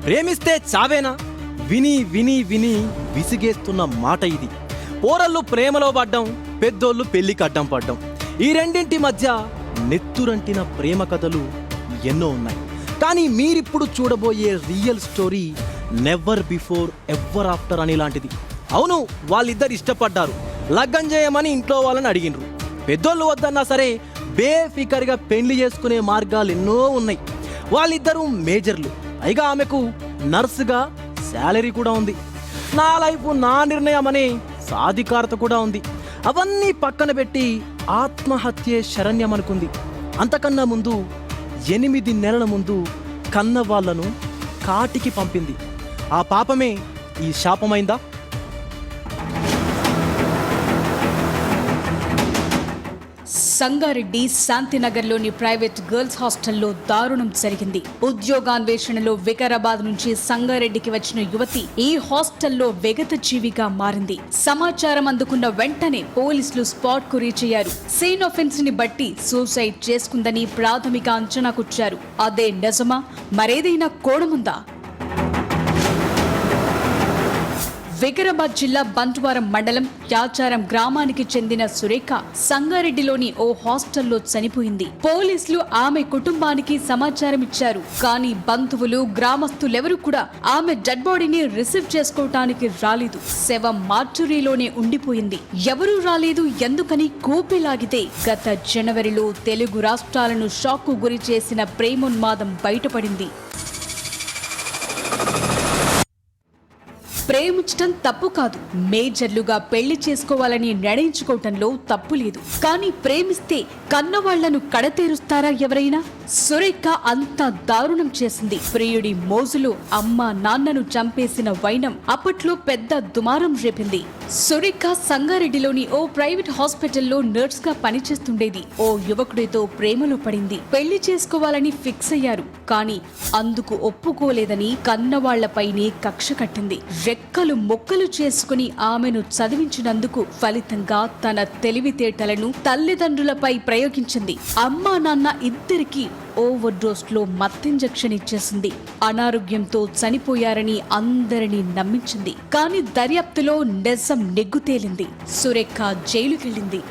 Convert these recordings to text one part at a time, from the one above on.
ప్రేమిస్తే చావేనా? విని విని విని విసిగేస్తున్న మాట ఇది. పోరళ్ళు ప్రేమలో పడ్డం, పెద్దోళ్ళు పెళ్లికి అడ్డం పడ్డం. ఈ రెండింటి మధ్య నెత్తురంటిన ప్రేమ కథలు ఎన్నో ఉన్నాయి. కానీ మీరిప్పుడు చూడబోయే real story never before ever after అని లాంటిది. అవును, వాళ్ళిద్దరు ఇష్టపడ్డారు, లగ్గం చేయమని ఇంట్లో వాళ్ళని అడిగినరు. పెద్దోళ్ళు వద్దన్నా సరే బేఫికర్గా పెళ్లి చేసుకునే మార్గాలు ఎన్నో ఉన్నాయి. వాళ్ళిద్దరూ మేజర్లు, పైగా ఆమెకు నర్సుగా శాలరీ కూడా ఉంది. నా లైఫ్ నా నిర్ణయం అనే సాధికారత కూడా ఉంది. అవన్నీ పక్కన పెట్టి ఆత్మహత్యే శరణ్యం అనుకుంది. అంతకన్నా ముందు 8 నెలల ముందు కన్న వాళ్లను కాటికి పంపింది. ఆ పాపమే ఈ శాపమైందా? సంగారెడ్డి శాంతినగర్లోని ప్రైవేట్ గర్ల్స్ హాస్టల్లో దారుణం జరిగింది. ఉద్యోగాన్వేషణలో వికారాబాద్ నుంచి సంగారెడ్డికి వచ్చిన యువతి ఈ హాస్టల్లో వెగతజీవిగా మారింది. సమాచారం అందుకున్న వెంటనే పోలీసులు స్పాట్ కు రీచ్ అయ్యారు. సీన్ ఆఫెన్స్ ని బట్టి సూసైడ్ చేసుకుందని ప్రాథమిక అంచనాకొచ్చారు. అదే నిజమా, మరేదైనా కోణముందా? వికారాబాద్ జిల్లా బంటువారం మండలం యాచారం గ్రామానికి చెందిన సురేఖ సంగారెడ్డిలోని ఓ హాస్టల్లో చనిపోయింది. పోలీసులు ఆమె కుటుంబానికి సమాచారం ఇచ్చారు. కానీ బంధువులు, గ్రామస్తులెవరూ కూడా ఆమె డెడ్ బాడీని రిసీవ్ చేసుకోవటానికి రాలేదు. శవం మార్చురీలోనే ఉండిపోయింది. ఎవరూ రాలేదు ఎందుకని కూపిలాగితే గత జనవరిలో తెలుగు రాష్ట్రాలను షాక్కు గురి చేసిన ప్రేమోన్మాదం బయటపడింది. ప్రేమించటం తప్పు కాదు, మేజర్లుగా పెళ్లి చేసుకోవాలని నిర్ణయించుకోవటంలో తప్పు లేదు. కానీ ప్రేమిస్తే కన్నవాళ్లను కడతేరుస్తారా ఎవరైనా? సురేఖ అంత దారుణం చేసింది. ప్రియుడి మోజులో అమ్మ నాన్నను చంపేసిన వైనం అప్పట్లో పెద్ద దుమారం రేపింది. సురేఖ సంగారెడ్డిలోని ఓ ప్రైవేట్ హాస్పిటల్లో నర్స్ గా పనిచేస్తుండేది. ఓ యువకుడితో ప్రేమలో పడింది. పెళ్లి చేసుకోవాలని ఫిక్స్ అయ్యారు. కానీ అందుకు ఒప్పుకోలేదని కన్నవాళ్లపైనే కక్ష కట్టింది. రెక్కలు మొక్కలు చేసుకుని ఆమెను చదివించినందుకు ఫలితంగా తన తెలివితేటలను తల్లిదండ్రులపై ప్రయోగించింది. అమ్మా నాన్న ఇద్దరికీ ఓవర్ డోస్ లో మత్తింజెక్షన్ ఇచ్చేసింది. అనారోగ్యంతో చనిపోయారని అందరినీ నమ్మించింది. కానీ దర్యాప్తులో నిజం నెగ్గుతేలింది. సురేఖ జైలుకెళ్ళింది.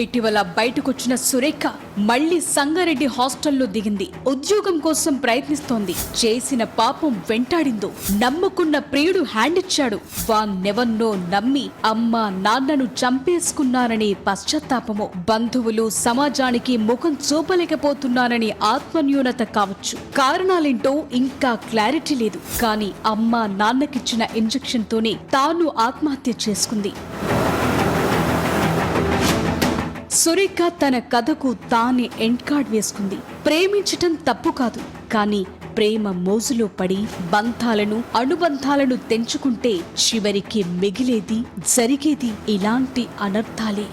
ఇటీవల బయటకొచ్చిన సురేఖ మళ్లీ సంగారెడ్డి హాస్టల్లో దిగింది. ఉద్యోగం కోసం ప్రయత్నిస్తోంది. చేసిన పాపం వెంటాడిందో. నమ్ముకున్న ప్రియుడు హ్యాండ్ ఇచ్చాడు. వాన్నెవన్నో నమ్మి అమ్మ నాన్నను చంపేసుకున్నారనే పశ్చాత్తాపమో, బంధువులు సమాజానికి ముఖం చూపలేకపోతున్నారని ఆత్మన్యూనత కావచ్చు. కారణాలేంటో ఇంకా క్లారిటీ లేదు. కానీ అమ్మ నాన్నకిచ్చిన ఇంజెక్షన్ తోనే తాను ఆత్మహత్య చేసుకుంది. సురేఖ తన కథకు తానే ఎండ్ కార్డ్ వేసుకుంది. ప్రేమించటం తప్పు కాదు, కానీ ప్రేమ మోజులో పడి అనుబంధాలను తెంచుకుంటే చివరికి మిగిలేది, జరిగేది ఇలాంటి అనర్థాలే.